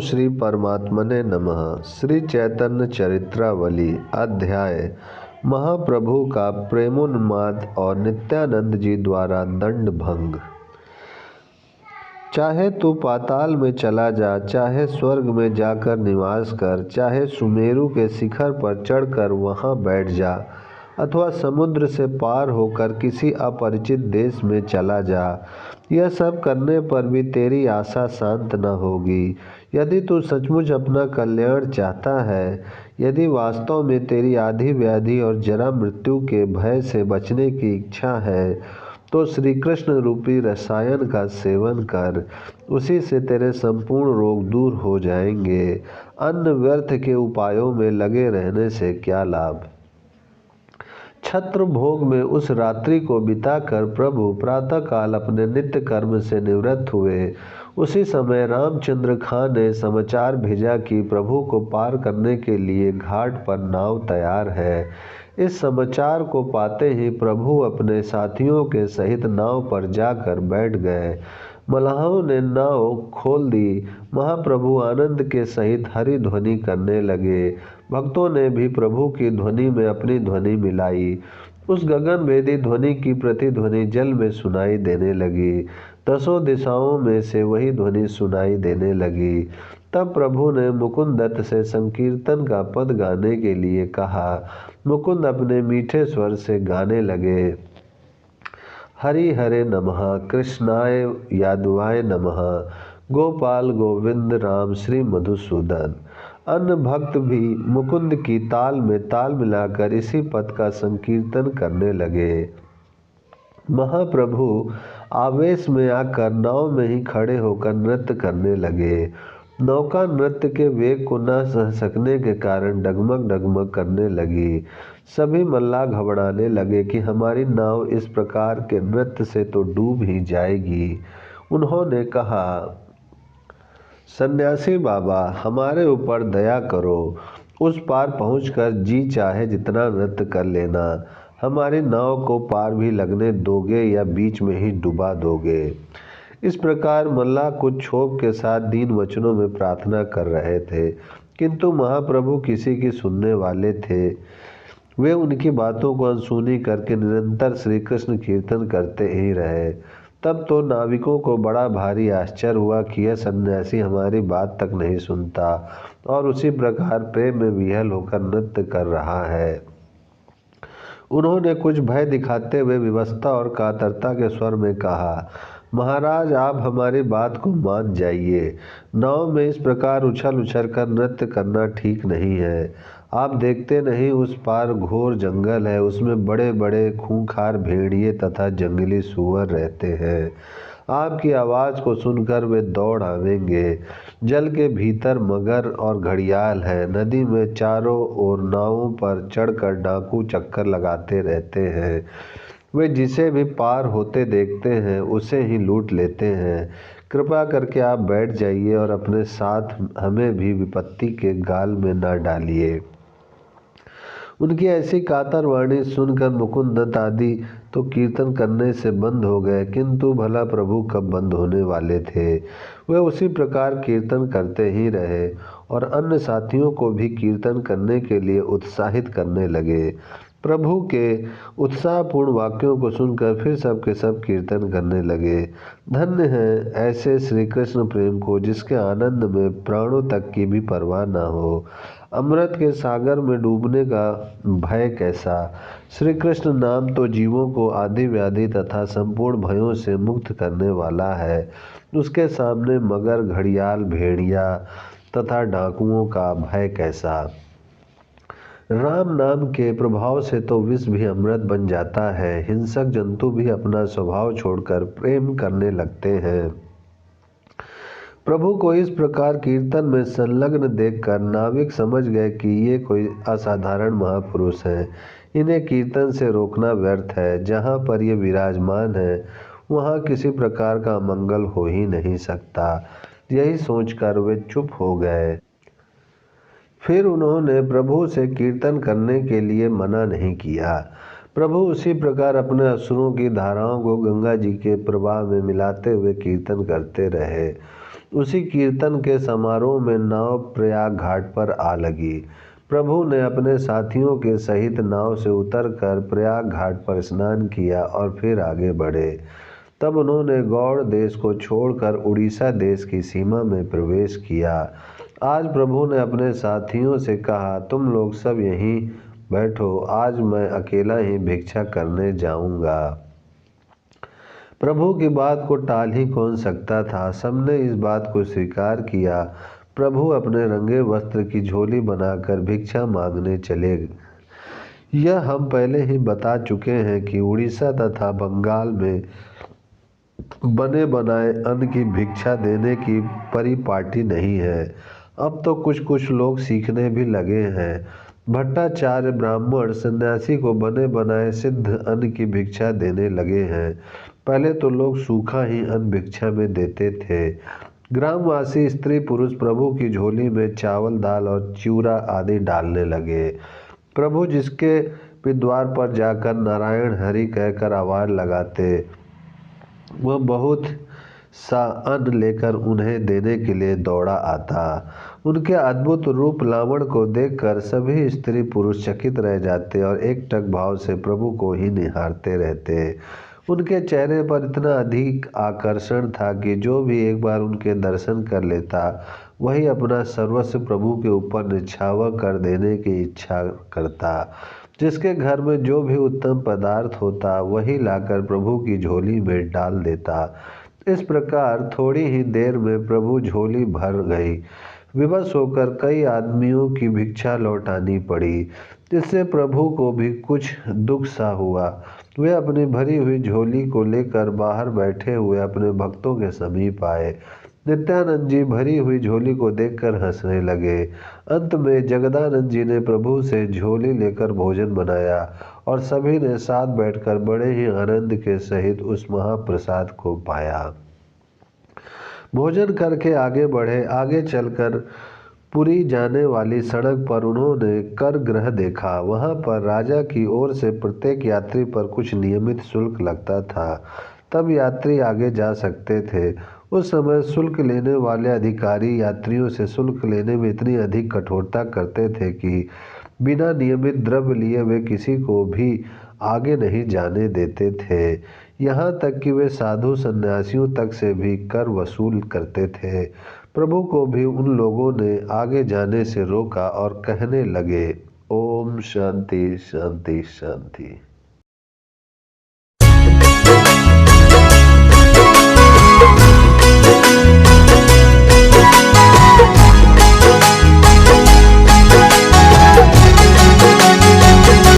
श्री परमात्मने नमः। श्री चैतन्य चरित्रावली अध्याय महाप्रभु का प्रेमोन्माद और नित्यानंद जी द्वारा दंड भंग। चाहे तू पाताल में चला जा, चाहे स्वर्ग में जाकर निवास कर, चाहे सुमेरु के शिखर पर चढ़कर वहां बैठ जा, अथवा समुद्र से पार होकर किसी अपरिचित देश में चला जा, यह सब करने पर भी तेरी आशा शांत न होगी। यदि तू सचमुच अपना कल्याण चाहता है, यदि वास्तव में तेरी आधी व्याधि और जरा मृत्यु के भय से बचने की इच्छा है, तो श्री कृष्ण रूपी रसायन का सेवन कर। उसी से तेरे संपूर्ण रोग दूर हो जाएंगे। अन्य व्यर्थ के उपायों में लगे रहने से क्या लाभ। छत्र भोग में उस रात्रि को बिताकर प्रभु प्रातःकाल अपने नित्य कर्म से निवृत्त हुए। उसी समय रामचंद्र खां ने समाचार भेजा कि प्रभु को पार करने के लिए घाट पर नाव तैयार है। इस समाचार को पाते ही प्रभु अपने साथियों के सहित नाव पर जाकर बैठ गए। मल्लाहों ने नाव खोल दी। महाप्रभु आनंद के सहित हरि ध्वनि करने लगे। भक्तों ने भी प्रभु की ध्वनि में अपनी ध्वनि मिलाई। उस गगन भेदी ध्वनि की प्रतिध्वनि जल में सुनाई देने लगी। दसों दिशाओं में से वही ध्वनि सुनाई देने लगी। तब प्रभु ने मुकुंद दत्त से संकीर्तन का पद गाने के लिए कहा। मुकुंद अपने मीठे स्वर से गाने लगे। हरि हरे नमः, कृष्णाय यादवाय नमः, गोपाल गोविंद राम श्री मधुसूदन। अन्य भक्त भी मुकुंद की ताल में ताल मिलाकर इसी पद का संकीर्तन करने लगे। महाप्रभु आवेश में आकर नाव में ही खड़े होकर नृत्य करने लगे। नौका नृत्य के वेग को न सह सकने के कारण डगमग डगमग करने लगी। सभी मल्लाह घबराने लगे कि हमारी नाव इस प्रकार के नृत्य से तो डूब ही जाएगी। उन्होंने कहा, सन्यासी बाबा, हमारे ऊपर दया करो। उस पार पहुंचकर जी चाहे जितना नृत्य कर लेना। हमारी नाव को पार भी लगने दोगे या बीच में ही डुबा दोगे। इस प्रकार मल्लाह कुछ क्षोभ के साथ दीन वचनों में प्रार्थना कर रहे थे, किंतु महाप्रभु किसी की सुनने वाले थे। वे उनकी बातों को अनसुनी करके निरंतर श्री कृष्ण कीर्तन करते ही रहे। तब तो नाविकों को बड़ा भारी आश्चर्य हुआ कि यह सन्यासी हमारी बात तक नहीं सुनता और उसी प्रकार प्रेम में विह्वल होकर नृत्य कर रहा है। उन्होंने कुछ भय दिखाते हुए विवशता और कातरता के स्वर में कहा, महाराज, आप हमारी बात को मान जाइए। नाव में इस प्रकार उछल उछल कर नृत्य करना ठीक नहीं है। आप देखते नहीं, उस पार घोर जंगल है। उसमें बड़े बड़े खूंखार भेड़िए तथा जंगली सूअर रहते हैं। आपकी आवाज़ को सुनकर वे दौड़ आवेंगे। जल के भीतर मगर और घड़ियाल है। नदी में चारों ओर नावों पर चढ़कर डाकू चक्कर लगाते रहते हैं। वे जिसे भी पार होते देखते हैं उसे ही लूट लेते हैं। कृपा करके आप बैठ जाइए और अपने साथ हमें भी विपत्ति के गाल में न डालिए। उनकी ऐसी कातर वाणी सुनकर मुकुंद दत्त आदि तो कीर्तन करने से बंद हो गए, किंतु भला प्रभु कब बंद होने वाले थे। वे उसी प्रकार कीर्तन करते ही रहे और अन्य साथियों को भी कीर्तन करने के लिए उत्साहित करने लगे। प्रभु के उत्साहपूर्ण वाक्यों को सुनकर फिर सब के सब कीर्तन करने लगे। धन्य है ऐसे श्री कृष्ण प्रेम को जिसके आनंद में प्राणों तक की भी परवाह न हो। अमृत के सागर में डूबने का भय कैसा। श्री कृष्ण नाम तो जीवों को आदि व्याधि तथा संपूर्ण भयों से मुक्त करने वाला है। उसके सामने मगर, घड़ियाल, भेड़िया तथा डाकुओं का भय कैसा। राम नाम के प्रभाव से तो विष भी अमृत बन जाता है। हिंसक जंतु भी अपना स्वभाव छोड़कर प्रेम करने लगते हैं। प्रभु को इस प्रकार कीर्तन में संलग्न देखकर नाविक समझ गए कि ये कोई असाधारण महापुरुष हैं। इन्हें कीर्तन से रोकना व्यर्थ है। जहाँ पर ये विराजमान है वहाँ किसी प्रकार का मंगल हो ही नहीं सकता। यही सोचकर वे चुप हो गए। फिर उन्होंने प्रभु से कीर्तन करने के लिए मना नहीं किया। प्रभु उसी प्रकार अपने असुरों की धाराओं को गंगा जी के प्रवाह में मिलाते हुए कीर्तन करते रहे। उसी कीर्तन के समारोह में नाव प्रयाग घाट पर आ लगी। प्रभु ने अपने साथियों के सहित नाव से उतरकर प्रयाग घाट पर स्नान किया और फिर आगे बढ़े। तब उन्होंने गौड़ देश को छोड़कर उड़ीसा देश की सीमा में प्रवेश किया। आज प्रभु ने अपने साथियों से कहा, तुम लोग सब यहीं बैठो, आज मैं अकेला ही भिक्षा करने जाऊंगा। प्रभु की बात को टाल ही कौन सकता था। सबने इस बात को स्वीकार किया। प्रभु अपने रंगे वस्त्र की झोली बनाकर भिक्षा मांगने चले। यह हम पहले ही बता चुके हैं कि उड़ीसा तथा बंगाल में बने बनाए अन्न की भिक्षा देने की परिपाटी नहीं है। अब तो कुछ कुछ लोग सीखने भी लगे हैं। भट्टाचार्य ब्राह्मण सन्यासी को बने बनाए सिद्ध अन्न की भिक्षा देने लगे हैं। पहले तो लोग सूखा ही अन्न भिक्षा में देते थे। ग्रामवासी स्त्री पुरुष प्रभु की झोली में चावल दाल और चिवड़ा आदि डालने लगे। प्रभु जिसके भी द्वार पर जाकर नारायण हरि कहकर आवाज लगाते, वह बहुत सा अन्न लेकर उन्हें देने के लिए दौड़ा आता। उनके अद्भुत रूप लावण को देखकर सभी स्त्री पुरुष चकित रह जाते और एकटक भाव से प्रभु को ही निहारते रहते। उनके चेहरे पर इतना अधिक आकर्षण था कि जो भी एक बार उनके दर्शन कर लेता, वही अपना सर्वस्व प्रभु के ऊपर निछावर कर देने की इच्छा करता। जिसके घर में जो भी उत्तम पदार्थ होता, वही लाकर प्रभु की झोली में डाल देता। इस प्रकार थोड़ी ही देर में प्रभु झोली भर गई। विवश होकर कई आदमियों की भिक्षा लौटानी पड़ी, जिससे प्रभु को भी कुछ दुख सा हुआ। वे अपनी भरी हुई झोली को लेकर बाहर बैठे हुए अपने भक्तों के समीप आए। नित्यानंद जी भरी हुई झोली को देखकर हंसने लगे। अंत में जगदानंद जी ने प्रभु से झोली लेकर भोजन बनाया और सभी ने साथ बैठकर बड़े ही आनंद के सहित उस महाप्रसाद को पाया। भोजन करके आगे बढ़े। आगे चलकर पुरी जाने वाली सड़क पर उन्होंने कर गृह देखा। वहां पर राजा की ओर से प्रत्येक यात्री पर कुछ नियमित शुल्क लगता था, तब यात्री आगे जा सकते थे। उस समय शुल्क लेने वाले अधिकारी यात्रियों से शुल्क लेने में इतनी अधिक कठोरता करते थे कि बिना नियमित द्रव्य लिए वे किसी को भी आगे नहीं जाने देते थे। यहाँ तक कि वे साधु सन्यासियों तक से भी कर वसूल करते थे। प्रभु को भी उन लोगों ने आगे जाने से रोका और कहने लगे, ओम शांति शांति शांति।